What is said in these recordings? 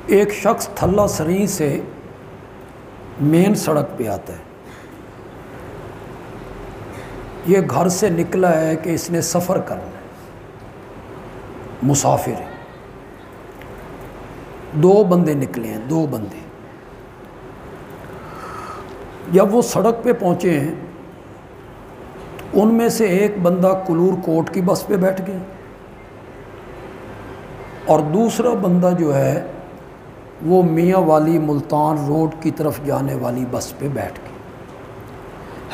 ایک شخص تھلہ سری سے مین سڑک پہ آتا ہے. یہ گھر سے نکلا ہے کہ اس نے سفر کرنا ہے, مسافر ہے. 2 بندے نکلے ہیں, 2 بندے. جب وہ سڑک پہ پہنچے ہیں, ان میں سے ایک بندہ کلور کوٹ کی بس پہ بیٹھ گیا اور دوسرا بندہ جو ہے وہ میاں والی ملتان روڈ کی طرف جانے والی بس پہ بیٹھ گئے.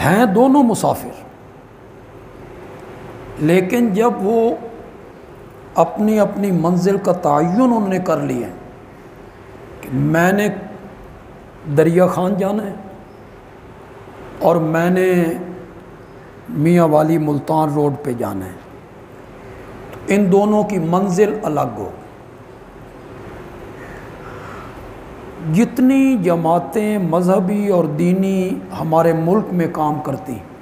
ہیں دونوں مسافر, لیکن جب وہ اپنی اپنی منزل کا تعین انہوں نے کر لیا کہ میں نے دریا خان جانا ہے اور میں نے میاں والی ملتان روڈ پہ جانا ہے, تو ان دونوں کی منزل الگ ہو. جتنی جماعتیں مذہبی اور دینی ہمارے ملک میں کام کرتی ہیں,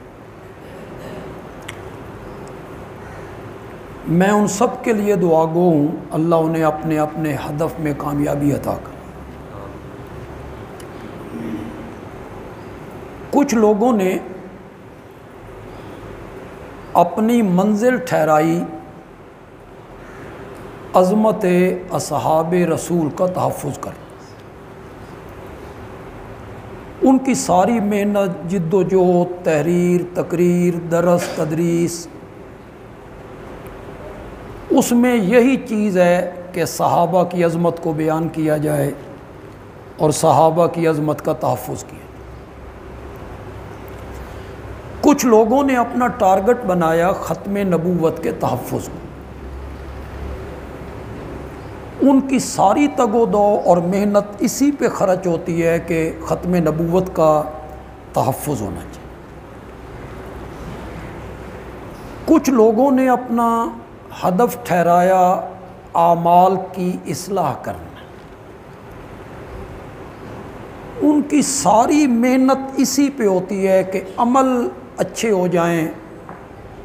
میں ان سب کے لیے دعا گو ہوں اللہ انہیں اپنے اپنے ہدف میں کامیابی عطا کرے. کچھ لوگوں نے اپنی منزل ٹھہرائی عظمت اصحاب رسول کا تحفظ کر. ان کی ساری محنت, جد و جہد, تحریر, تقریر, درس, تدریس, اس میں یہی چیز ہے کہ صحابہ کی عظمت کو بیان کیا جائے اور صحابہ کی عظمت کا تحفظ کیا. کچھ لوگوں نے اپنا ٹارگٹ بنایا ختم نبوت کے تحفظ کو. ان کی ساری تگ و دو اور محنت اسی پہ خرچ ہوتی ہے کہ ختم نبوت کا تحفظ ہونا چاہیے. کچھ لوگوں نے اپنا ہدف ٹھہرایا اعمال کی اصلاح کرنا. ان کی ساری محنت اسی پہ ہوتی ہے کہ عمل اچھے ہو جائیں,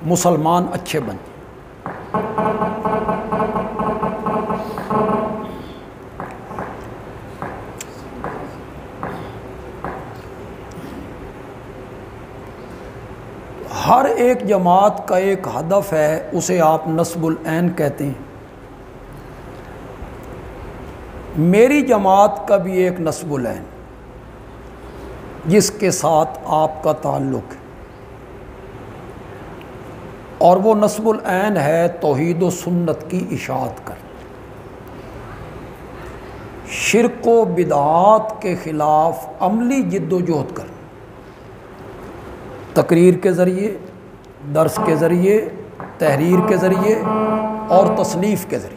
مسلمان اچھے بن جائیں. ہر ایک جماعت کا ایک ہدف ہے, اسے آپ نصب العین کہتے ہیں. میری جماعت کا بھی ایک نصب العین جس کے ساتھ آپ کا تعلق ہے, اور وہ نصب العین ہے توحید و سنت کی اشاعت کر, شرک و بدعات کے خلاف عملی جد و جہد کر, تقریر کے ذریعے, درس کے ذریعے, تحریر کے ذریعے اور تصنیف کے ذریعے.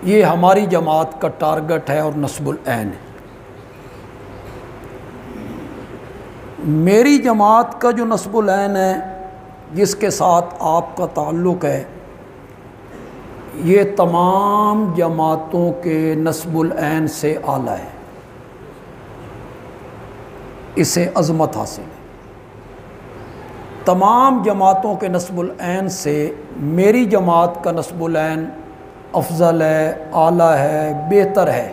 یہ ہماری جماعت کا ٹارگٹ ہے اور نصب العین ہے. میری جماعت کا جو نصب العین ہے جس کے ساتھ آپ کا تعلق ہے, یہ تمام جماعتوں کے نصب العین سے اعلیٰ ہے, اسے عظمت حاصل ہے. تمام جماعتوں کے نصب العین سے میری جماعت کا نصب العین افضل ہے, اعلیٰ ہے, بہتر ہے.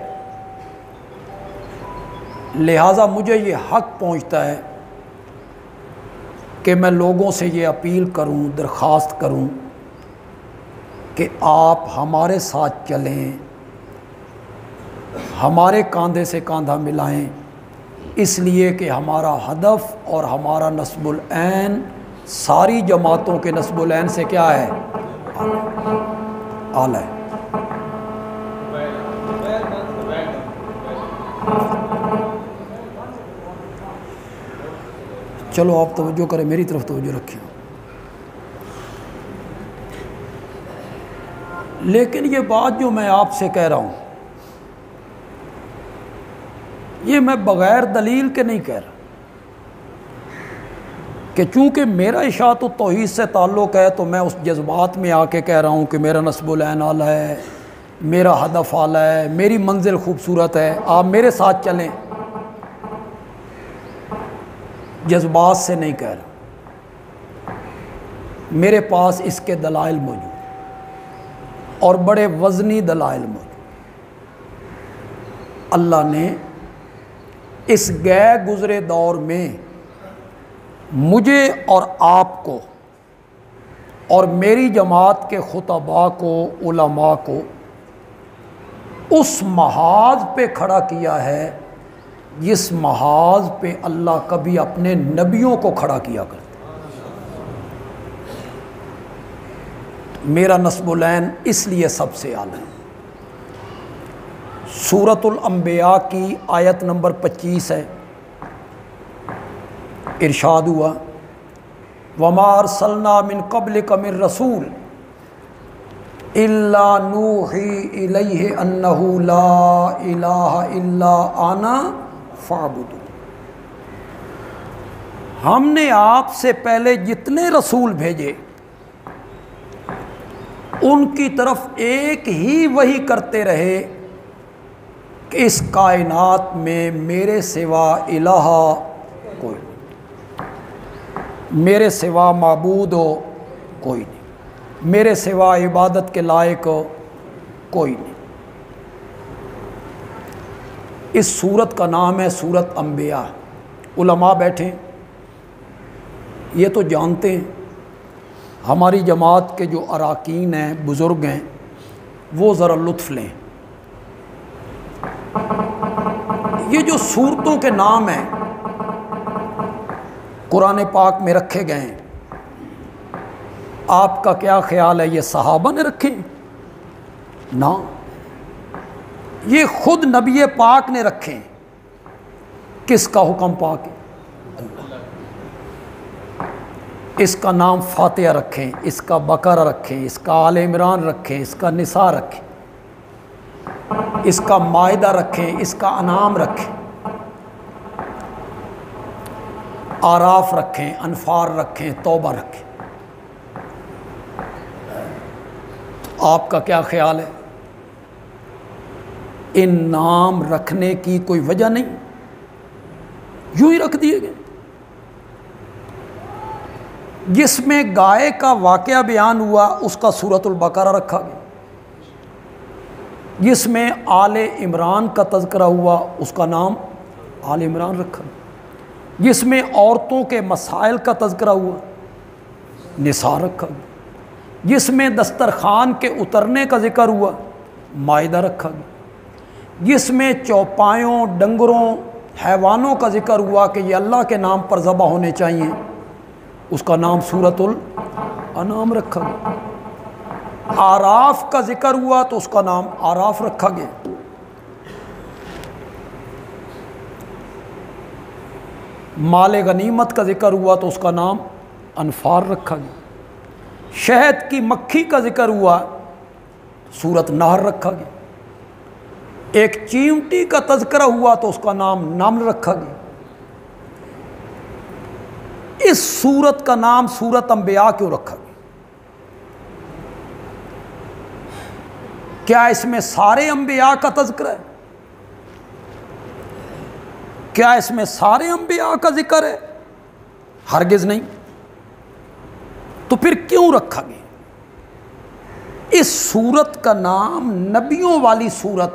لہٰذا مجھے یہ حق پہنچتا ہے کہ میں لوگوں سے یہ اپیل کروں, درخواست کروں کہ آپ ہمارے ساتھ چلیں, ہمارے کاندھے سے کاندھا ملائیں, اس لیے کہ ہمارا ہدف اور ہمارا نصب العین ساری جماعتوں کے نصب العین سے کیا ہے؟ اعلیٰ ہے. چلو آپ توجہ کریں, میری طرف توجہ رکھیں. لیکن یہ بات جو میں آپ سے کہہ رہا ہوں, یہ میں بغیر دلیل کے نہیں کہہ رہا, کہ چونکہ میرا اشاعت و توحید سے تعلق ہے تو میں اس جذبات میں آ کے کہہ رہا ہوں کہ میرا نصب العین اعلیٰ ہے, میرا ہدف اعلیٰ ہے, میری منزل خوبصورت ہے, آپ میرے ساتھ چلیں. جذبات سے نہیں کہہ رہا, میرے پاس اس کے دلائل موجود, اور بڑے وزنی دلائل موجود۔ اللہ نے اس گئے گزرے دور میں مجھے اور آپ کو اور میری جماعت کے خطباء کو، علماء کو اس محاذ پہ کھڑا کیا ہے جس محاذ پہ اللہ کبھی اپنے نبیوں کو کھڑا کیا کرتا۔ میرا نسب العین اس لیے سب سے اعلیٰ ہے۔ سورۃ الانبیاء کی آیت نمبر 25 ہے، ارشاد ہوا وَمَا أَرْسَلْنَا مِن قَبْلِكَ مِن رَّسُولٍ إِلَّا نُوحِي إِلَيْهِ أَنَّهُ لَا إِلَٰهَ إِلَّا أَنَا فَاعْبُدُونِ۔ ہم نے آپ سے پہلے جتنے رسول بھیجے ان کی طرف ایک ہی وحی کرتے رہے کہ اس کائنات میں میرے سوا الہ کوئی نہیں، میرے سوا معبود ہو کوئی نہیں، میرے سوا عبادت کے لائق ہو کوئی نہیں۔ اس سورت کا نام ہے سورت انبیاء۔ علماء بیٹھے یہ تو جانتے ہیں، ہماری جماعت کے جو اراکین ہیں، بزرگ ہیں، وہ ذرا لطف لیں۔ یہ جو سورتوں کے نام ہیں قرآن پاک میں رکھے گئے ہیں، آپ کا کیا خیال ہے یہ صحابہ نے رکھے؟ نہ، یہ خود نبی پاک نے رکھے۔ کس کا حکم پاک ہے؟ اس کا نام فاتحہ رکھیں، اس کا بقرہ رکھیں، اس کا آل عمران رکھیں، اس کا نساء رکھیں، اس کا مائدہ رکھیں، اس کا انعام رکھیں، آراف رکھیں، انفال رکھیں، توبہ رکھیں۔ آپ کا کیا خیال ہے؟ ان نام رکھنے کی کوئی وجہ نہیں، یوں ہی رکھ دیے گئے۔ جس میں گائے کا واقعہ بیان ہوا اس کا سورۃ البقرہ رکھا گیا، جس میں آل عمران کا تذکرہ ہوا اس کا نام آل عمران رکھا گیا، جس میں عورتوں کے مسائل کا تذکرہ ہوا نساء رکھا گیا، جس میں دسترخوان کے اترنے کا ذکر ہوا مائدہ رکھا گیا، جس میں چوپایوں، ڈنگروں، حیوانوں کا ذکر ہوا کہ یہ اللہ کے نام پر ذبح ہونے چاہیے، اس کا نام سورۃ الانعام رکھا گیا۔ آراف کا ذکر ہوا تو اس کا نام آراف رکھا گیا۔ مال غنیمت کا ذکر ہوا تو اس کا نام انفال رکھا گیا۔ شہد کی مکھی کا ذکر ہوا سورۃ نحل رکھا گیا۔ ایک چیونٹی کا تذکرہ ہوا تو اس کا نام نمل رکھا گیا۔ اس سورت کا نام سورت انبیاء کیوں رکھا گیا؟ کیا اس میں سارے انبیاء کا تذکرہ ہے؟ کیا اس میں سارے انبیاء کا ذکر ہے؟ ہرگز نہیں۔ تو پھر کیوں رکھا گیا؟ اس سورت کا نام نبیوں والی سورت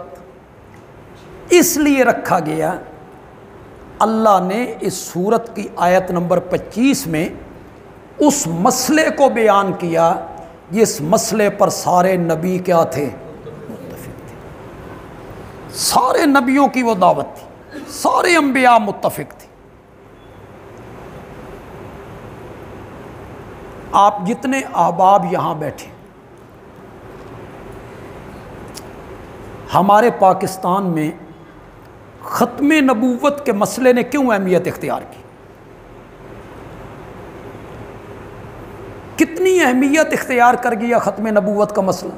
اس لیے رکھا گیا، اللہ نے اس سورت کی آیت نمبر 25 میں اس مسئلے کو بیان کیا جس مسئلے پر سارے نبی کیا تھے؟ متفق تھے۔ سارے نبیوں کی وہ دعوت تھی، سارے انبیاء متفق تھے۔ آپ جتنے احباب یہاں بیٹھے، ہمارے پاکستان میں ختم نبوت کے مسئلے نے کیوں اہمیت اختیار کی؟ کتنی اہمیت اختیار کر گیا ختم نبوت کا مسئلہ؟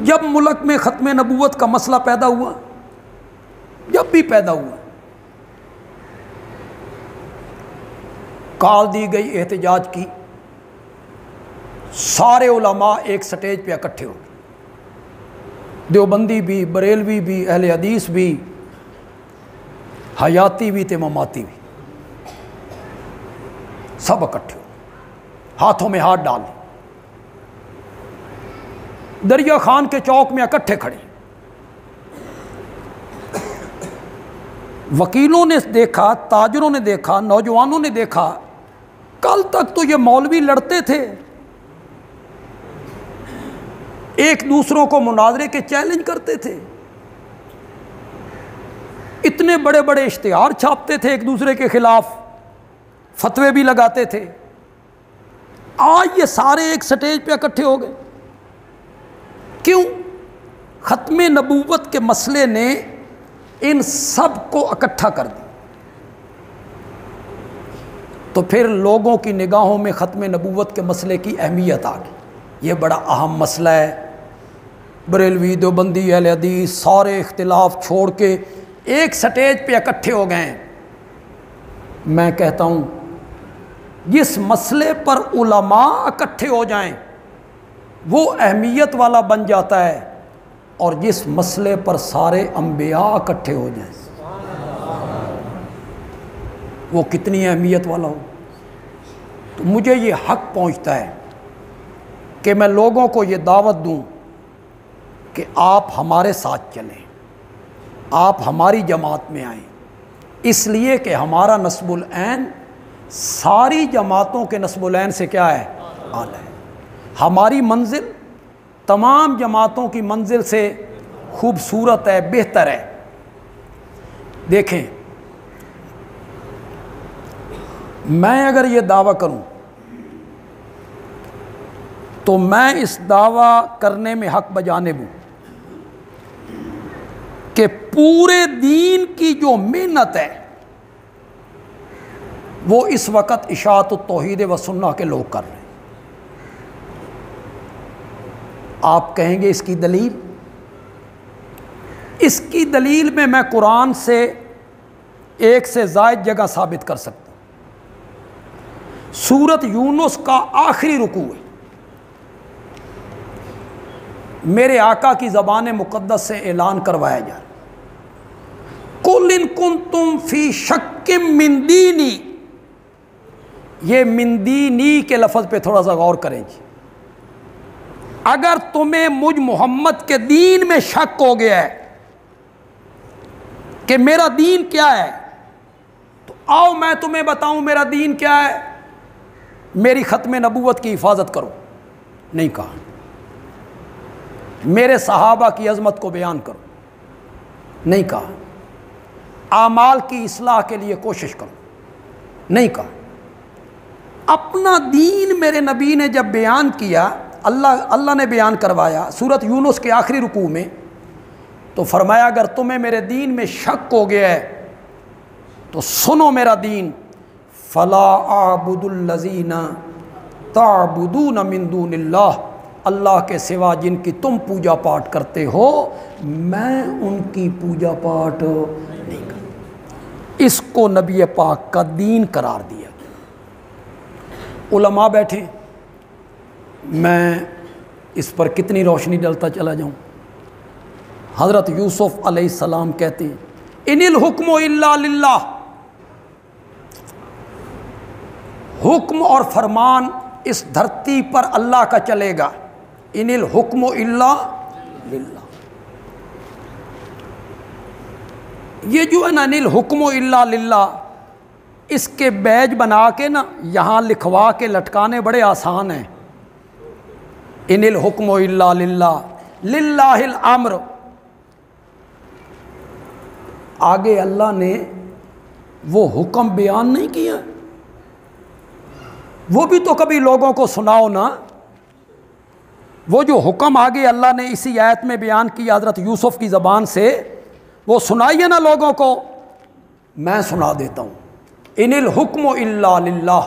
جب ملک میں ختم نبوت کا مسئلہ پیدا ہوا، جب بھی پیدا ہوا، کال دی گئی احتجاج کی، سارے علماء ایک سٹیج پہ اکٹھے ہو گئے، دیوبندی بھی، بریلوی بھی، اہل حدیث بھی، حیاتی بھی تھے، مماتی بھی، سب اکٹھے ہو، ہاتھوں میں ہاتھ ڈال لیں، دریا خان کے چوک میں اکٹھے کھڑے۔ وکیلوں نے دیکھا، تاجروں نے دیکھا، نوجوانوں نے دیکھا، کل تک تو یہ مولوی لڑتے تھے، ایک دوسروں کو مناظرے کے چیلنج کرتے تھے، اتنے بڑے بڑے اشتہار چھاپتے تھے ایک دوسرے کے خلاف، فتوے بھی لگاتے تھے، آج یہ سارے ایک سٹیج پہ اکٹھے ہو گئے۔ کیوں؟ ختم نبوت کے مسئلے نے ان سب کو اکٹھا کر دیا۔ تو پھر لوگوں کی نگاہوں میں ختم نبوت کے مسئلے کی اہمیت آ گئی، یہ بڑا اہم مسئلہ ہے، بریلوی، دیوبندی، اہل حدیث سارے اختلاف چھوڑ کے ایک سٹیج پہ اکٹھے ہو گئے ہیں۔ میں کہتا ہوں جس مسئلے پر علماء اکٹھے ہو جائیں وہ اہمیت والا بن جاتا ہے، اور جس مسئلے پر سارے انبیاء اکٹھے ہو جائیں وہ کتنی اہمیت والا ہو۔ تو مجھے یہ حق پہنچتا ہے کہ میں لوگوں کو یہ دعوت دوں کہ آپ ہمارے ساتھ چلیں، آپ ہماری جماعت میں آئیں، اس لیے کہ ہمارا نسب العین ساری جماعتوں کے نسب العین سے کیا ہے؟ اعلیٰ ہے۔ ہماری منزل تمام جماعتوں کی منزل سے خوبصورت ہے، بہتر ہے۔ دیکھیں، میں اگر یہ دعویٰ کروں تو میں اس دعویٰ کرنے میں حق بجانب ہوں کہ پورے دین کی جو محنت ہے وہ اس وقت اشاعت التوحید و سنہ کے لوگ کر رہے ہیں۔ آپ کہیں گے اس کی دلیل؟ اس کی دلیل میں قرآن سے ایک سے زائد جگہ ثابت کر سکتا ہوں۔ سورۃ یونس کا آخری رکوع ہے، میرے آقا کی زبان مقدس سے اعلان کروایا جا رہا ہے، قُلْ إِن كُنتُمْ فِي شَكٍّ مِّن دِینِی۔ یہ من دینی کے لفظ پہ تھوڑا سا غور کریں جی۔ اگر تمہیں مجھ محمد کے دین میں شک ہو گیا ہے کہ میرا دین کیا ہے، تو آؤ میں تمہیں بتاؤں میرا دین کیا ہے۔ میری ختم نبوت کی حفاظت کرو، نہیں کہا۔ میرے صحابہ کی عظمت کو بیان کرو، نہیں کہا۔ اعمال کی اصلاح کے لیے کوشش کرو، نہیں کہا۔ اپنا دین میرے نبی نے جب بیان کیا، اللہ نے بیان کروایا سورۃ یونس کے آخری رکوع میں، تو فرمایا اگر تمہیں میرے دین میں شک ہو گیا ہے تو سنو میرا دین، فلا اعبد الذین تعبدون من دون اللہ، اللہ کے سوا جن کی تم پوجا پاٹ کرتے ہو میں ان کی پوجا پاٹ نہیں کرتا۔ اس کو نبی پاک کا دین قرار دیا۔ علماء بیٹھے، میں اس پر کتنی روشنی ڈالتا چلا جاؤں۔ حضرت یوسف علیہ السلام کہتے ہیں ان الحکم الا للہ، حکم اور فرمان اس دھرتی پر اللہ کا چلے گا۔ ان الحکم الا للہ، یہ جو ہے نا ان الحکم الا للہ، اس کے بیج بنا کے نا یہاں لکھوا کے لٹکانے بڑے آسان ہیں۔ ان الحکم الا للہ، للہ الامر، آگے اللہ نے وہ حکم بیان نہیں کیا، وہ بھی تو کبھی لوگوں کو سناؤ نا۔ وہ جو حکم آگے اللہ نے اسی آیت میں بیان کیا حضرت یوسف کی زبان سے، وہ سنائیے نا لوگوں کو۔ میں سنا دیتا ہوں، ان الحکم الا للہ،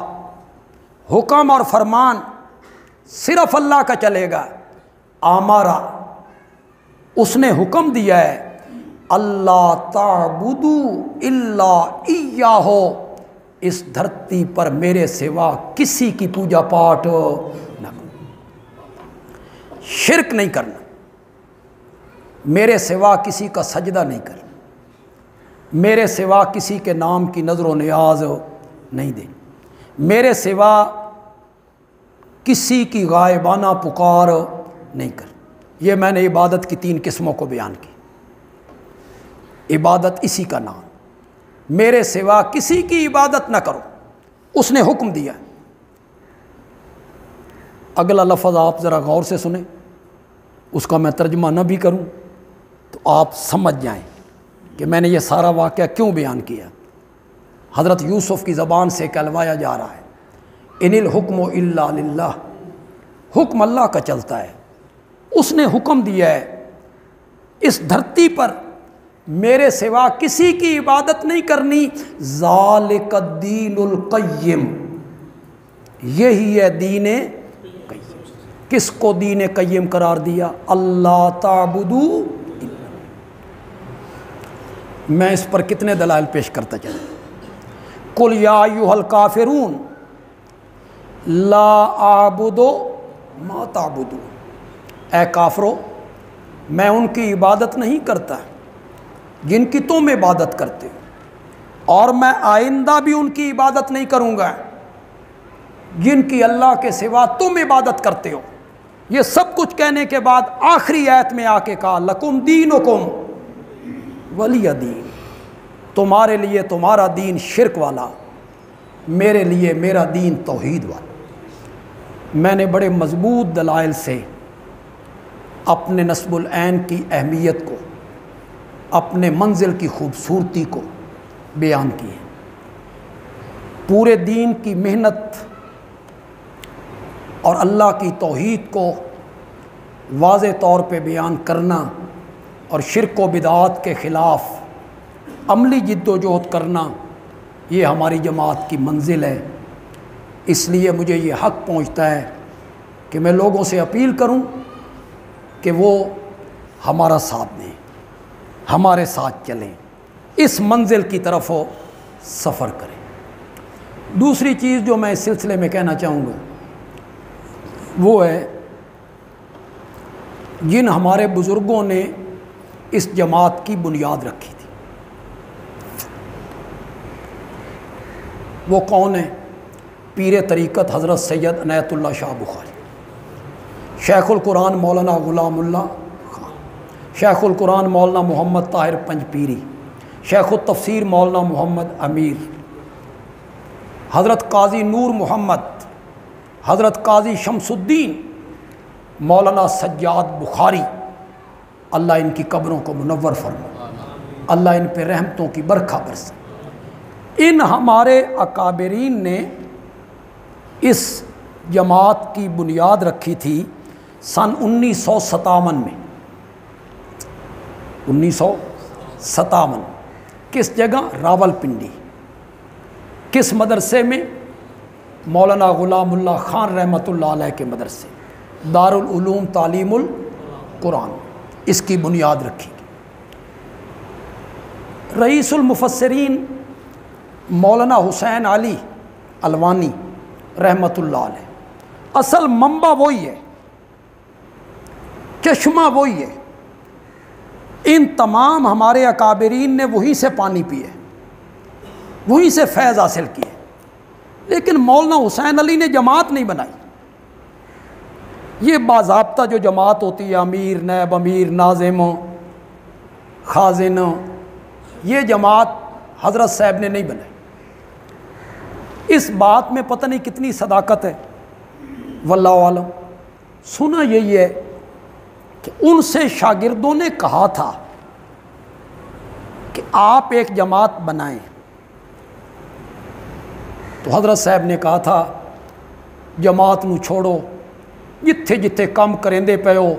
حکم اور فرمان صرف اللہ کا چلے گا۔ آمارا، اس نے حکم دیا ہے اللہ تعبدوا الا ایاہ، اس دھرتی پر میرے سوا کسی کی پوجا پاٹ نہ کرو، شرک نہیں کرنا، میرے سوا کسی کا سجدہ نہیں کرنا، میرے سوا کسی کے نام کی نظر و نیاز نہیں دینی، میرے سوا کسی کی غائبانہ پکار نہیں کر. یہ میں نے عبادت کی 3 قسموں کو بیان کی. عبادت اسی کا نام. میرے سوا کسی کی عبادت نہ کرو، اس نے حکم دیا. اگلا لفظ آپ ذرا غور سے سنیں، اس کا میں ترجمہ نہ بھی کروں تو آپ سمجھ جائیں کہ میں نے یہ سارا واقعہ کیوں بیان کیا. حضرت یوسف کی زبان سے کہلوایا جا رہا ہے ان الحکم الا للہ، حکم اللہ کا چلتا ہے. اس نے حکم دیا ہے اس دھرتی پر میرے سوا کسی کی عبادت نہیں کرنی. ذالک الدین القیم، یہی ہے دین قیم. کس کو دین قیم قرار دیا؟ اللہ تعبدو. میں اس پر کتنے دلائل پیش کرتا چلوں. قل یا ایھا الکافرون لا اعبد ما تعبدون، اے کافرو میں ان کی عبادت نہیں کرتا جن کی تم عبادت کرتے ہو، اور میں آئندہ بھی ان کی عبادت نہیں کروں گا جن کی اللہ کے سوا تم عبادت کرتے ہو. یہ سب کچھ کہنے کے بعد آخری آیت میں آ کے کہا لکم دینکم ولی دین، تمہارے لیے تمہارا دین شرک والا، میرے لیے میرا دین توحید والا. میں نے بڑے مضبوط دلائل سے اپنے نصب العین کی اہمیت کو، اپنے منزل کی خوبصورتی کو بیان کی ہے. پورے دین کی محنت اور اللہ کی توحید کو واضح طور پہ بیان کرنا اور شرک و بدعات کے خلاف عملی جد و جہد کرنا، یہ ہماری جماعت کی منزل ہے. اس لیے مجھے یہ حق پہنچتا ہے کہ میں لوگوں سے اپیل کروں کہ وہ ہمارا ساتھ دیں، ہمارے ساتھ چلیں، اس منزل کی طرف وہ سفر کریں. دوسری چیز جو میں اس سلسلے میں کہنا چاہوں گا وہ ہے جن ہمارے بزرگوں نے اس جماعت کی بنیاد رکھی تھی، وہ کون ہیں؟ پیر طریقت حضرت سید عنایت اللہ شاہ بخاری، شیخ القرآن مولانا غلام اللہ خان، شیخ القرآن مولانا محمد طاہر پنج پیری، شیخ التفسیر مولانا محمد امیر، حضرت قاضی نور محمد، حضرت قاضی شمس الدین، مولانا سجاد بخاری. اللہ ان کی قبروں کو منور فرمائے، اللہ ان پہ رحمتوں کی برکھا برسے. ان ہمارے اکابرین نے اس جماعت کی بنیاد رکھی تھی سن 1957 میں. 1957 کس جگہ؟ راول پنڈی. کس مدرسے میں؟ مولانا غلام اللہ خان رحمۃ اللہ علیہ کے مدرسے دارالعلوم تعلیم القرآن. اس کی بنیاد رکھی گئی. رئیس المفسرین مولانا حسین علی الوانی رحمۃ اللہ علیہ. اصل منبع وہی ہے، چشمہ وہی ہے. ان تمام ہمارے اکابرین نے وہیں سے پانی پیے، وہیں سے فیض حاصل کیے. لیکن مولانا حسین علی نے جماعت نہیں بنائی. یہ باضابطہ جو جماعت ہوتی ہے، امیر، نائب امیر، ناظم، خازن، یہ جماعت حضرت صاحب نے نہیں بنائی. اس بات میں پتہ نہیں کتنی صداقت ہے، واللہ عالم. سنا یہی ہے کہ ان سے شاگردوں نے کہا تھا کہ آپ ایک جماعت بنائیں، تو حضرت صاحب نے کہا تھا جماعت نو چھوڑو، جتھے جتھے کم کریندے پے ہو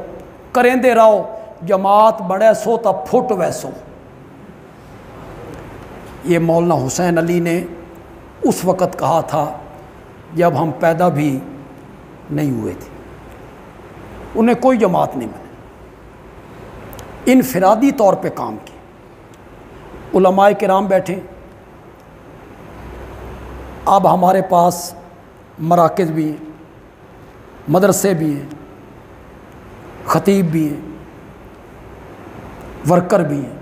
کریندے رہو، جماعت بڑے سو تا پھٹ ویسو. یہ مولانا حسین علی نے اس وقت کہا تھا جب ہم پیدا بھی نہیں ہوئے تھے. انہیں کوئی جماعت نہیں بنی، انفرادی طور پہ کام کیا. علماء کرام بیٹھے، اب ہمارے پاس مراکز بھی ہیں، مدرسے بھی ہیں، خطیب بھی ہیں، ورکر بھی ہیں،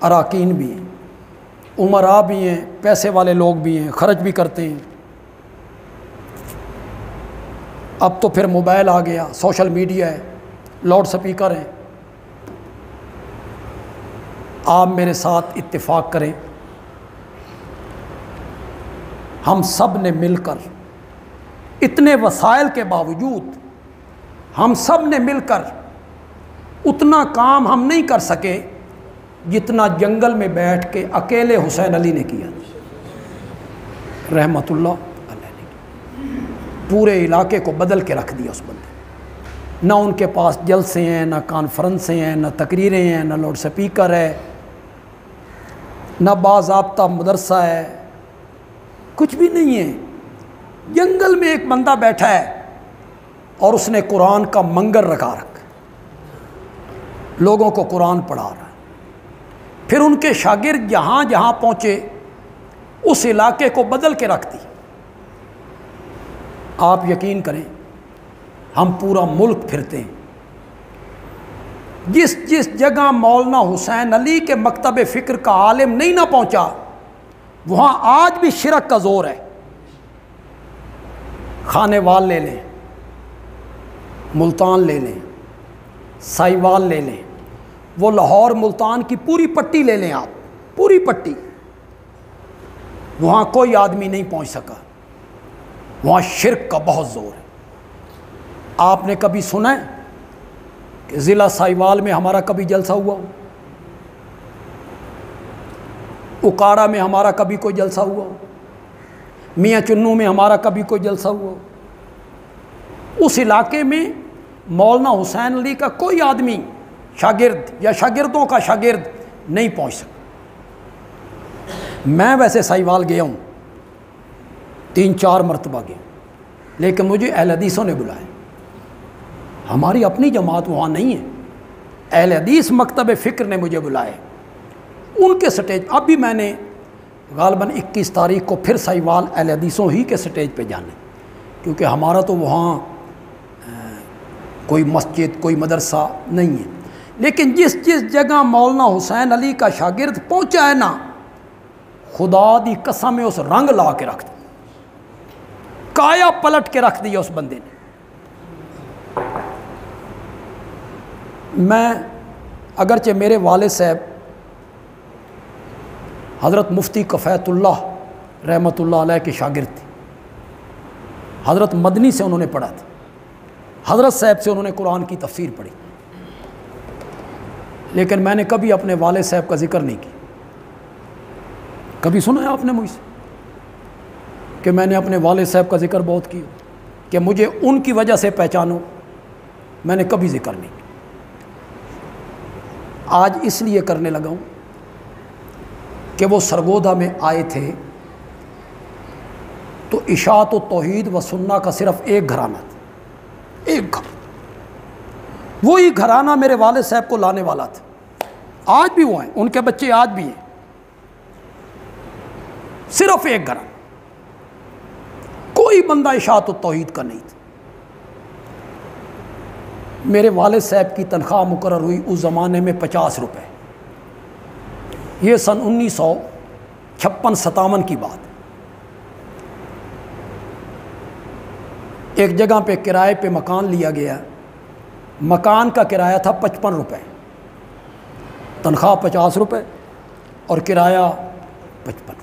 اراکین بھی ہیں، امراء بھی ہیں، پیسے والے لوگ بھی ہیں، خرچ بھی کرتے ہیں. اب تو پھر موبائل آ گیا، سوشل میڈیا ہے، لاؤڈ سپیکر ہیں. آپ میرے ساتھ اتفاق کریں، ہم سب نے مل کر، اتنے وسائل کے باوجود ہم سب نے مل کر اتنا کام ہم نہیں کر سکے جتنا جنگل میں بیٹھ کے اکیلے حسین علی نے کیا رحمت اللہ علیہ نے. پورے علاقے کو بدل کے رکھ دیا اس بندے. نہ ان کے پاس جلسے ہیں، نہ کانفرنسیں ہیں، نہ تقریریں ہیں، نہ لاؤڈ سپیکر ہے، نہ باضابطہ مدرسہ ہے، کچھ بھی نہیں ہے. جنگل میں ایک بندہ بیٹھا ہے اور اس نے قرآن کا منگر رکھا لوگوں کو قرآن پڑھا رہا ہے. پھر ان کے شاگرد جہاں جہاں پہنچے اس علاقے کو بدل کے رکھ دی. آپ یقین کریں، ہم پورا ملک پھرتے ہیں، جس جس جگہ مولانا حسین علی کے مکتب فکر کا عالم نہیں نہ پہنچا وہاں آج بھی شرک کا زور ہے. خانے وال لے لیں، ملتان لے لیں، سائیوال لے لیں، وہ لاہور ملتان کی پوری پٹی لے لیں، آپ پوری پٹی، وہاں کوئی آدمی نہیں پہنچ سکا. وہاں شرک کا بہت زور ہے. آپ نے کبھی سنا ہے کہ ضلع سائیوال میں ہمارا کبھی جلسہ ہوا ہو؟ اکاڑا میں ہمارا کبھی کوئی جلسہ ہوا ہو؟ میاں چنو میں ہمارا کبھی کوئی جلسہ ہوا ہو؟ اس علاقے میں مولانا حسین علی کا کوئی آدمی شاگرد یا شاگردوں کا شاگرد نہیں پہنچ سکا. میں ویسے سائیوال گیا ہوں، 3-4 مرتبہ گیا، لیکن مجھے اہل حدیثوں نے بلایا. ہماری اپنی جماعت وہاں نہیں ہے، اہل حدیث مکتب فکر نے مجھے بلایا. ان کے سٹیج اب بھی میں نے غالباً 21 تاریخ کو پھر سائیوال اہل حدیثوں ہی کے سٹیج پہ جانے، کیونکہ ہمارا تو وہاں کوئی مسجد کوئی مدرسہ نہیں ہے. لیکن جس جس جگہ مولانا حسین علی کا شاگرد پہنچا ہے نا، خدا دی قسم میں اس رنگ لا کے رکھ دیا، کایا پلٹ کے رکھ دیا اس بندے نے. میں اگرچہ میرے والد صاحب حضرت مفتی کفایت اللہ رحمۃ اللہ علیہ کے شاگرد تھے، حضرت مدنی سے انہوں نے پڑھا تھا، حضرت صاحب سے انہوں نے قرآن کی تفسیر پڑھی، لیکن میں نے کبھی اپنے والد صاحب کا ذکر نہیں کیا. کبھی سنا ہے آپ نے مجھ سے کہ میں نے اپنے والد صاحب کا ذکر بہت کیا کہ مجھے ان کی وجہ سے پہچانو؟ میں نے کبھی ذکر نہیں کیا. آج اس لیے کرنے لگا ہوں کہ وہ سرگودا میں آئے تھے تو اشاعت و توحید و سنہ کا صرف ایک گھرانہ تھا، ایک گھر. وہی گھرانہ میرے والد صاحب کو لانے والا تھا. آج بھی وہ ہیں، ان کے بچے آج بھی ہیں، صرف ایک گھرانہ، کوئی بندہ اشاعت و توحید کا نہیں تھا. میرے والد صاحب کی تنخواہ مقرر ہوئی اس زمانے میں 50 روپے. یہ سن 1956-57 کی بات. ایک جگہ پہ کرائے پہ مکان لیا گیا، مکان کا کرایہ تھا 55 روپے، تنخواہ 50 روپے اور کرایہ 55.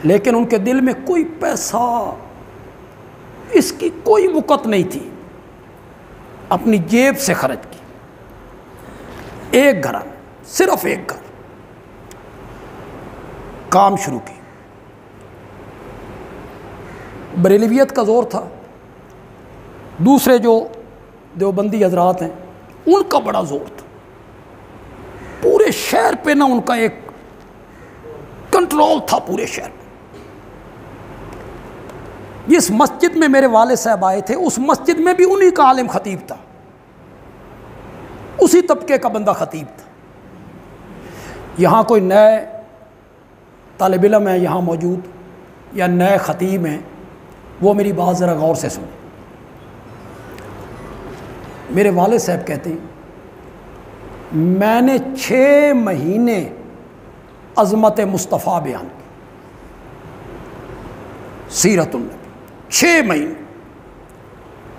لیکن ان کے دل میں کوئی پیسہ، اس کی کوئی وقت نہیں تھی، اپنی جیب سے خرچ کی. ایک گھر، صرف ایک گھر، کام شروع کی. بریلویت کا زور تھا، دوسرے جو دیوبندی حضرات ہیں ان کا بڑا زور تھا. پورے شہر پہ نا ان کا ایک کنٹرول تھا پورے شہر پہ. جس مسجد میں میرے والد صاحب آئے تھے اس مسجد میں بھی انہی کا عالم خطیب تھا، اسی طبقے کا بندہ خطیب تھا. یہاں کوئی نئے طالب علم ہے یہاں موجود یا نئے خطیب ہیں، وہ میری بات ذرا غور سے سنیں. میرے والد صاحب کہتے ہیں میں نے 6 مہینے عظمت مصطفیٰ بیان کی، سیرت النبی 6 مہینے.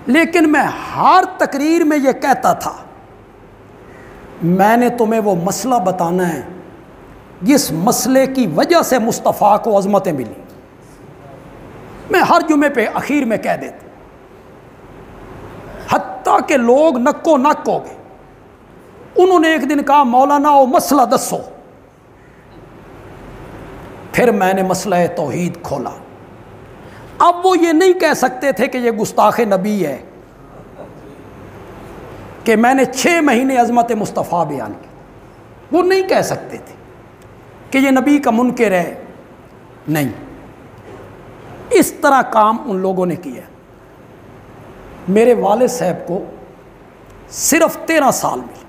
لیکن میں ہر تقریر میں یہ کہتا تھا میں نے تمہیں وہ مسئلہ بتانا ہے جس مسئلے کی وجہ سے مصطفیٰ کو عظمتیں ملی. میں ہر جمعے پہ اخیر میں کہہ دیتا، حتیٰ کہ لوگ نکو نک ہو گئے. انہوں نے ایک دن کہا مولانا وہ مسئلہ دسو. پھر میں نے مسئلہ توحید کھولا. اب وہ یہ نہیں کہہ سکتے تھے کہ یہ گستاخ نبی ہے کہ میں نے 6 مہینے عظمت مصطفیٰ بیان کی. وہ نہیں کہہ سکتے تھے کہ یہ نبی کا منکر ہے. نہیں، اس طرح کام ان لوگوں نے کیا. میرے والد صاحب کو صرف 13 سال ملے،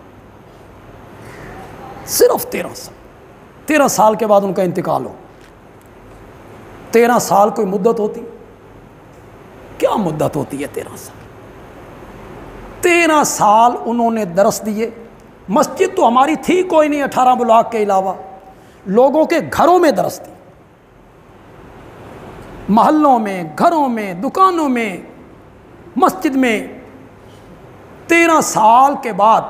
صرف 13 سال. 13 سال کے بعد ان کا انتقال ہو. 13 سال کوئی مدت ہوتی؟ کیا مدت ہوتی ہے 13 سال؟ 13 سال انہوں نے درس دیے. مسجد تو ہماری تھی کوئی نہیں 18 بلاک کے علاوہ. لوگوں کے گھروں میں درس دی، محلوں میں، گھروں میں، دکانوں میں، مسجد میں. 13 سال کے بعد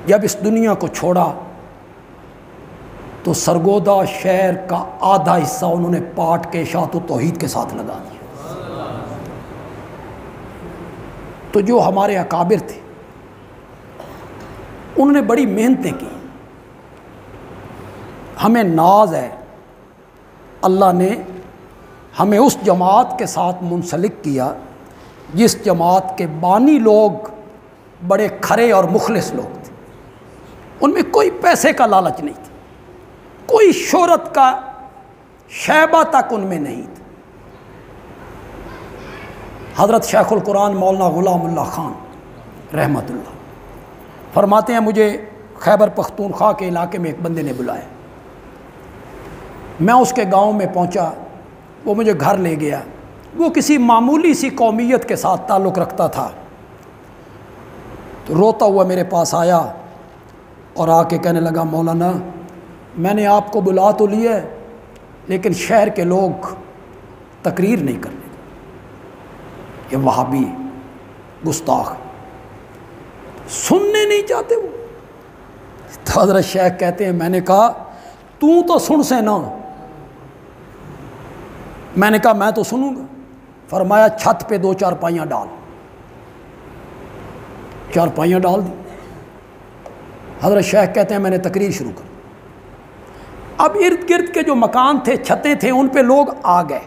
جب اس دنیا کو چھوڑا تو سرگودا شہر کا آدھا حصہ انہوں نے پاٹ کے اشاعت و توحید کے ساتھ لگا دیا. تو جو ہمارے اکابر تھے انہوں نے بڑی محنتیں کی. ہمیں ناز ہے اللہ نے ہمیں اس جماعت کے ساتھ منسلک کیا جس جماعت کے بانی لوگ بڑے کھرے اور مخلص لوگ تھے. ان میں کوئی پیسے کا لالچ نہیں تھا، کوئی شہرت کا شیبہ تک ان میں نہیں تھا. حضرت شیخ القرآن مولانا غلام اللہ خان رحمۃ اللہ فرماتے ہیں مجھے خیبر پختونخوا کے علاقے میں ایک بندے نے بلایا. میں اس کے گاؤں میں پہنچا، وہ مجھے گھر لے گیا. وہ کسی معمولی سی قومیت کے ساتھ تعلق رکھتا تھا. تو روتا ہوا میرے پاس آیا اور آ کے کہنے لگا مولانا میں نے آپ کو بلا تو لیا ہے لیکن شہر کے لوگ تقریر نہیں کرنے، یہ وہابی گستاخ سننے نہیں چاہتے. وہ تو حضرت شیخ کہتے ہیں میں نے کہا تو سن سے نا. میں نے کہا میں تو سنوں گا. فرمایا چھت پہ 2 چارپائیاں ڈال. چارپائیاں ڈال دی. حضرت شیخ کہتے ہیں میں نے تقریر شروع کر. اب ارد گرد کے جو مکان تھے، چھتیں تھے، ان پہ لوگ آ گئے.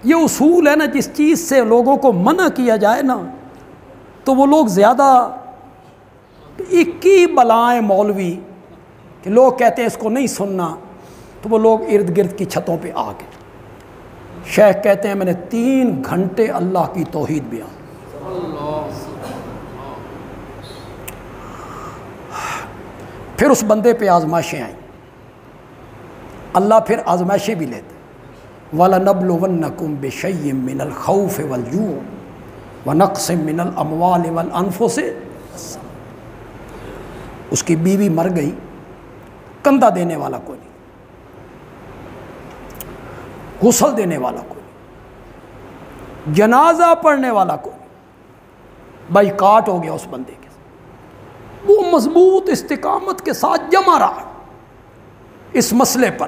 یہ اصول ہے نا، جس چیز سے لوگوں کو منع کیا جائے نا تو وہ لوگ زیادہ 21 بلائیں مولوی کہ لوگ کہتے ہیں اس کو نہیں سننا، تو وہ لوگ ارد گرد کی چھتوں پہ آ گئے. شیخ کہتے ہیں میں نے 3 گھنٹے اللہ کی توحید بیان. پھر اس بندے پہ آزمائشیں آئیں. اللہ پھر آزمائشیں بھی لیتے. وَلَنَبْلُوَنَّكُمْ بِشَيْءٍ مِّنَ الْخَوْفِ وَالْجُوعِ وَنَقْصٍ مِّنَ الْأَمْوَالِ وَالْأَنفُسِ. اس کی بیوی مر گئی، کندھا دینے والا کوئی نہیں، غسل دینے والا کوئی نہیں، جنازہ پڑھنے والا کوئی نہیں. بائیکاٹ ہو گیا اس بندے کے ساتھ. وہ مضبوط استقامت کے ساتھ جمع رہا اس مسئلے پر.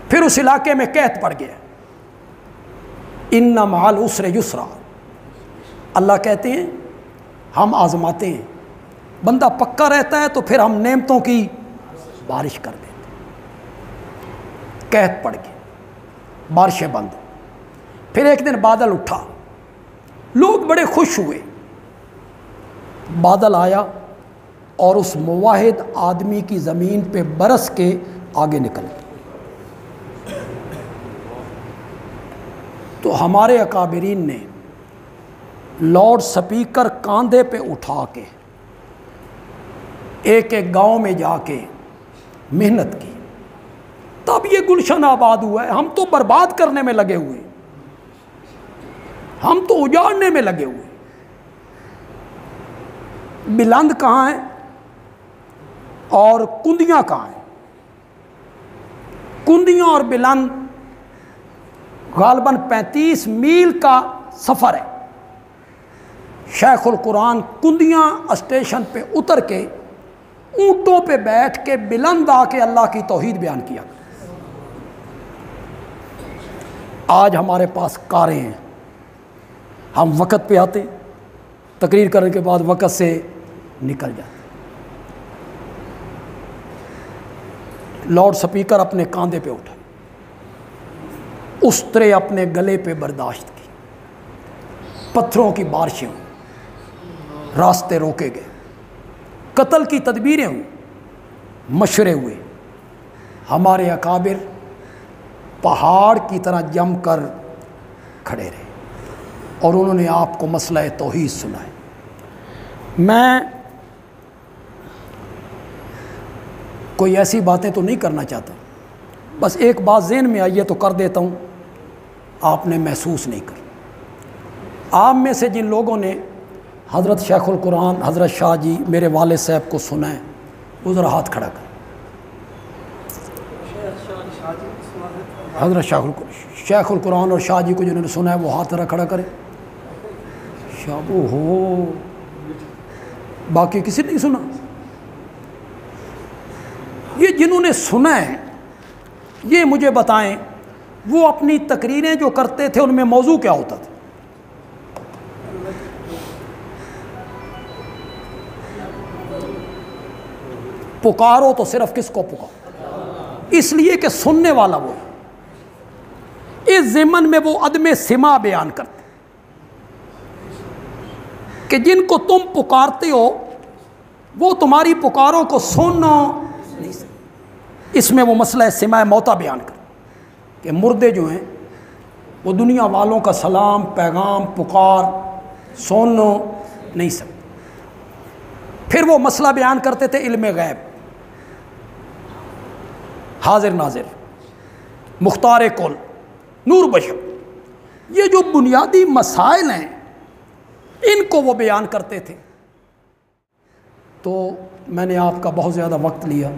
پھر اس علاقے میں قحط پڑ گیا. ان مع العسر یسرا. اللہ کہتے ہیں ہم آزماتے ہیں، بندہ پکا رہتا ہے تو پھر ہم نعمتوں کی بارش کر دیتے. قحط پڑ گئی، بارشیں بند. پھر ایک دن بادل اٹھا، لوگ بڑے خوش ہوئے. بادل آیا اور اس موحد آدمی کی زمین پہ برس کے آگے نکل گیا. تو ہمارے اکابرین نے لاؤڈ سپیکر کاندھے پہ اٹھا کے ایک ایک گاؤں میں جا کے محنت کی، تب یہ گلشن آباد ہوا ہے. ہم تو برباد کرنے میں لگے ہوئے، ہم تو اجاڑنے میں لگے ہوئے. بلند کہاں ہیں اور کندیاں کہاں ہیں؟ کندیاں اور بلند غالباً 35 میل کا سفر ہے۔ شیخ القرآن کندیاں اسٹیشن پہ اتر کے اونٹوں پہ بیٹھ کے بلند آ کے اللہ کی توحید بیان کیا۔ آج ہمارے پاس کاریں ہیں، ہم وقت پہ آتے، تقریر کرنے کے بعد وقت سے نکل جاتے، لاؤڈ سپیکر اپنے کاندھے پہ اٹھائے، استرے اپنے گلے پہ برداشت کی، پتھروں کی بارشیں ہوئیں، راستے روکے گئے، قتل کی تدبیریں ہوئیں، مشورے ہوئے، ہمارے اکابر پہاڑ کی طرح جم کر کھڑے رہے اور انہوں نے آپ کو مسئلہ توحید سنائے۔ میں کوئی ایسی باتیں تو نہیں کرنا چاہتا، بس ایک بات ذہن میں آئی ہے تو کر دیتا ہوں، آپ نے محسوس نہیں کر۔ آپ میں سے جن لوگوں نے حضرت شیخ القرآن حضرت شاہ جی میرے والد صاحب کو سنا ہے وہ ذرا ہاتھ کھڑا کر۔ حضرت شیخ القرآن اور شاہ جی کو جنہوں نے سنا ہے وہ ہاتھ ذرا کھڑا کرے۔ شابو ہو، باقی کسی نے نہیں سنا؟ یہ جنہوں نے سنا ہے یہ مجھے بتائیں، وہ اپنی تقریریں جو کرتے تھے ان میں موضوع کیا ہوتا تھا؟ پکارو تو صرف کس کو پکارو؟ اس لیے کہ سننے والا وہ ہے۔ اس ضمن میں وہ عدم سماع بیان کرتے کہ جن کو تم پکارتے ہو وہ تمہاری پکاروں کو سننا نہیں سکتے۔ اس میں وہ مسئلہ سماع موتا بیان کر کہ مردے جو ہیں وہ دنیا والوں کا سلام پیغام پکار سننا نہیں سکتے۔ پھر وہ مسئلہ بیان کرتے تھے علم غیب، حاضر ناظر، مختار کل، نور بشر، یہ جو بنیادی مسائل ہیں ان کو وہ بیان کرتے تھے۔ تو میں نے آپ کا بہت زیادہ وقت لیا،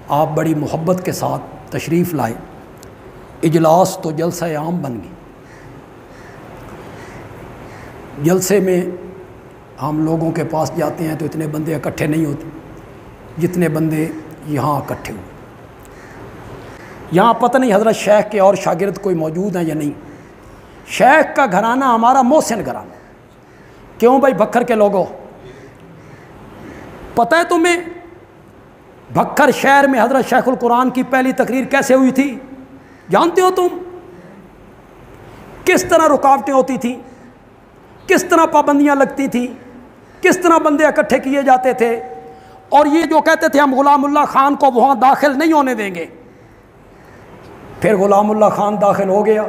آپ بڑی محبت کے ساتھ تشریف لائے، اجلاس تو جلسہ عام بن گئی۔ جلسے میں ہم لوگوں کے پاس جاتے ہیں تو اتنے بندے اکٹھے نہیں ہوتے جتنے بندے یہاں اکٹھے ہوئے۔ یہاں پتہ نہیں حضرت شیخ کے اور شاگرد کوئی موجود ہیں یا نہیں۔ شیخ کا گھرانہ ہمارا محسن گھرانہ، کیوں بھائی بھکر کے لوگوں؟ پتہ ہے تمہیں بھکر شہر میں حضرت شیخ القرآن کی پہلی تقریر کیسے ہوئی تھی؟ جانتے ہو تم؟ کس طرح رکاوٹیں ہوتی تھیں، کس طرح پابندیاں لگتی تھیں، کس طرح بندے اکٹھے کیے جاتے تھے، اور یہ جو کہتے تھے ہم غلام اللہ خان کو وہاں داخل نہیں ہونے دیں گے۔ پھر غلام اللہ خان داخل ہو گیا،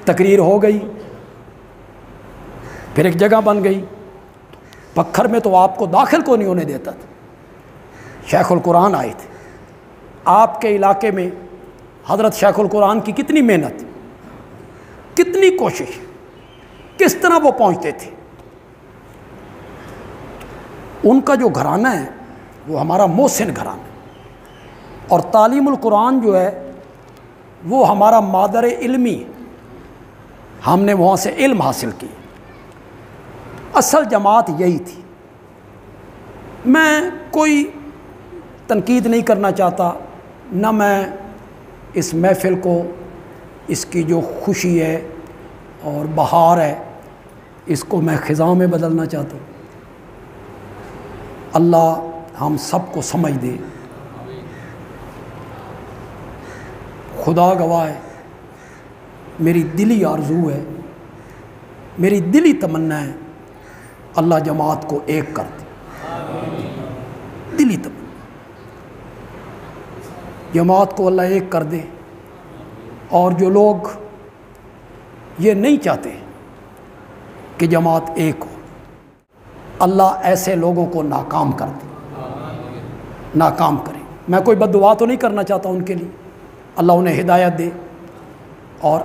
تقریر ہو گئی، پھر ایک جگہ بن گئی۔ بکھر میں تو آپ کو داخل کو نہیں ہونے دیتا تھا۔ شیخ القرآن آئے تھے آپ کے علاقے میں، حضرت شیخ القرآن کی کتنی محنت، کتنی کوشش، کس طرح وہ پہنچتے تھے۔ ان کا جو گھرانہ ہے وہ ہمارا محسن گھرانہ ہے، اور تعلیم القرآن جو ہے وہ ہمارا مادر علمی، ہم نے وہاں سے علم حاصل کی۔ اصل جماعت یہی تھی۔ میں کوئی تنقید نہیں کرنا چاہتا، نہ میں اس محفل کو، اس کی جو خوشی ہے اور بہار ہے اس کو میں خزاں میں بدلنا چاہتا ہوں۔ اللہ ہم سب کو سمجھ دے۔ خدا گواہ ہے، میری دلی آرزو ہے، میری دلی تمنا ہے اللہ جماعت کو ایک کر دے، دلی تمنا، جماعت کو اللہ ایک کر دے۔ اور جو لوگ یہ نہیں چاہتے کہ جماعت ایک ہو، اللہ ایسے لوگوں کو ناکام کر دے، ناکام کرے۔ میں کوئی بد دعا تو نہیں کرنا چاہتا ان کے لیے، اللہ انہیں ہدایت دے۔ اور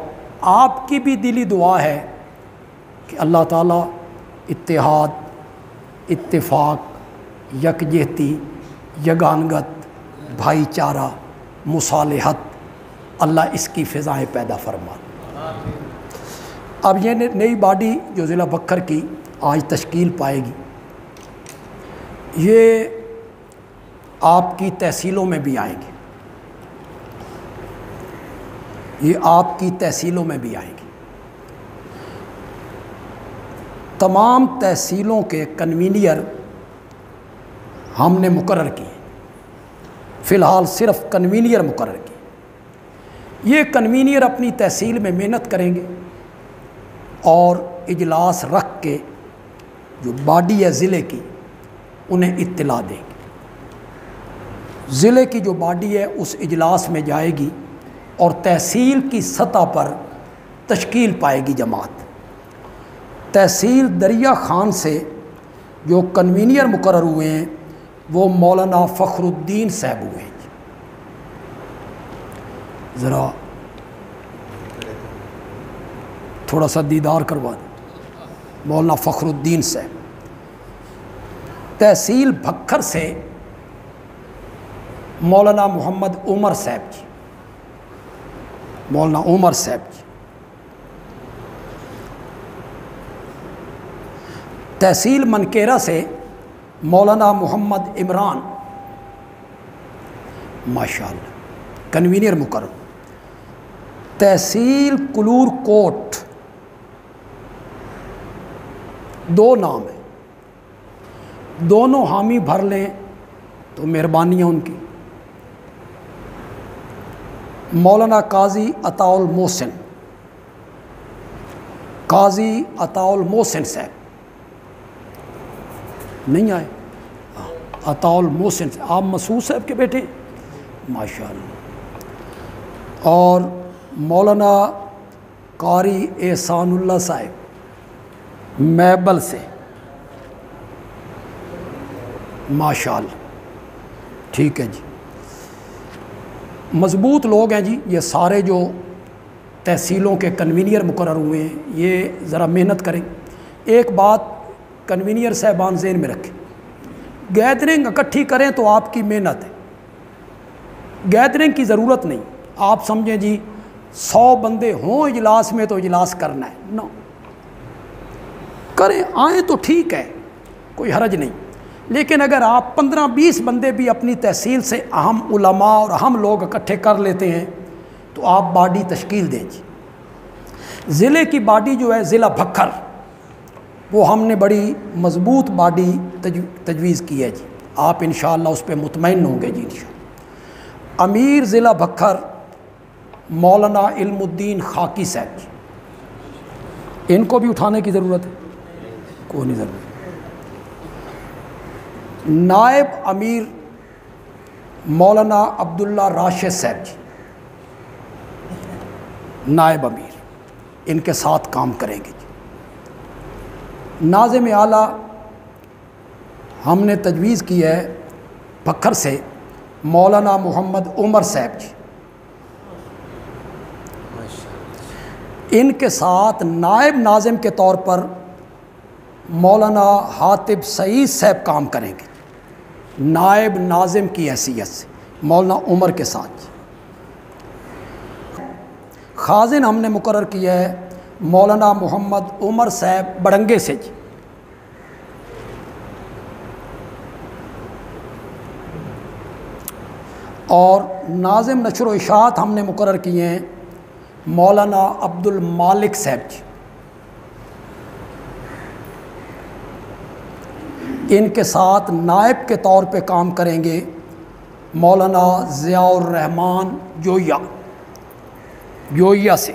آپ کی بھی دلی دعا ہے کہ اللہ تعالیٰ اتحاد، اتفاق، یکجہتی، یگانگت، بھائی چارہ، مصالحت اللہ اس کی فضائیں پیدا فرما۔ اب یہ نئی باڈی جو ضلع بکر کی آج تشکیل پائے گی، یہ آپ کی تحصیلوں میں بھی آئیں گی، یہ آپ کی تحصیلوں میں بھی آئیں گی۔ تمام تحصیلوں کے کنوینئر ہم نے مقرر کیے، فی الحال صرف کنوینئر مقرر کیے۔ یہ کنوینئر اپنی تحصیل میں محنت کریں گے اور اجلاس رکھ کے جو باڈی ہے ضلع کی انہیں اطلاع دیں گے۔ ضلع کی جو باڈی ہے اس اجلاس میں جائے گی اور تحصیل کی سطح پر تشکیل پائے گی جماعت۔ تحصیل دریا خان سے جو کنوینئر مقرر ہوئے ہیں وہ مولانا فخر الدین صاحب ہوئے ہیں۔ ذرا تھوڑا سا دیدار کروا دیں مولانا فخر الدین صاحب۔ تحصیل بھکر سے مولانا محمد عمر صاحب جی، مولانا عمر صاحب جی۔ تحصیل منکیرہ سے مولانا محمد عمران ماشاءاللہ کنوینئر مقرر۔ تحصیل کلور کوٹ دو نام ہیں، دونوں حامی بھر لیں تو مہربانی ہے ان کی۔ مولانا قاضی عطاء المحسن، قاضی عطاء المحسن صاحب نہیں آئے، عطاء المحسن آپ مسعود صاحب کے بیٹے ماشاءاللہ۔ اور مولانا قاری احسان اللہ صاحب میبل سے ماشاءاللہ، ٹھیک ہے جی، مضبوط لوگ ہیں جی۔ یہ سارے جو تحصیلوں کے کنوینئر مقرر ہوئے ہیں یہ ذرا محنت کریں۔ ایک بات کنوینئر صاحبان ذہن میں رکھیں، گیدرنگ اکٹھی کریں تو آپ کی محنت ہے، گیدرنگ کی ضرورت نہیں۔ آپ سمجھیں جی 100 بندے ہوں اجلاس میں تو اجلاس کرنا ہے، نو کریں، آئیں تو ٹھیک ہے، کوئی حرج نہیں، لیکن اگر آپ 15-20 بندے بھی اپنی تحصیل سے اہم علماء اور اہم لوگ اکٹھے کر لیتے ہیں تو آپ باڈی تشکیل دیں جی۔ ضلع کی باڈی جو ہے ضلع بھکر، وہ ہم نے بڑی مضبوط باڈی تجویز کی ہے جی، آپ انشاءاللہ اس پہ مطمئن ہوں گے جی انشاءاللہ۔ امیر ضلع بھکر مولانا علم الدین خاکی صاحب جی، ان کو بھی اٹھانے کی ضرورت ہے؟ کوئی نہیں ضرورت۔ نائب امیر مولانا عبداللہ راشد صاحب جی، نائب امیر، ان کے ساتھ کام کریں گے جی۔ ناظم اعلیٰ ہم نے تجویز کی ہے بھکر سے مولانا محمد عمر صاحب جی، ان کے ساتھ نائب ناظم کے طور پر مولانا حاتب سعید صاحب کام کریں گے، نائب ناظم کی حیثیت سے مولانا عمر کے ساتھ۔ خازن ہم نے مقرر کیا ہے مولانا محمد عمر صاحب بڑنگے سے جی، اور ناظم نشر و اشاعت ہم نے مقرر کیے ہیں مولانا عبد المالک صاحب جی، ان کے ساتھ نائب کے طور پہ کام کریں گے مولانا ضیاء الرحمان جوئیہ سے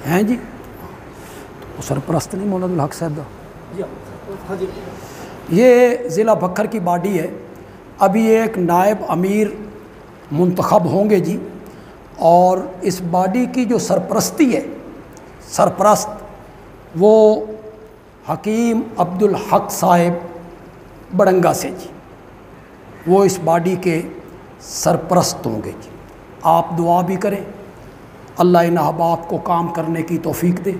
ہیں جی، تو سرپرست نہیں مولانا الحق صاحب دا۔ یہ ضلع بکر کی باڈی ہے، ابھی ایک نائب امیر منتخب ہوں گے جی، اور اس باڈی کی جو سرپرستی ہے، سرپرست وہ حکیم عبد الحق صاحب بڑنگا سے جی، وہ اس باڈی کے سرپرست ہوں گے جی۔ آپ دعا بھی کریں اللہ ان احباب کو کام کرنے کی توفیق دے۔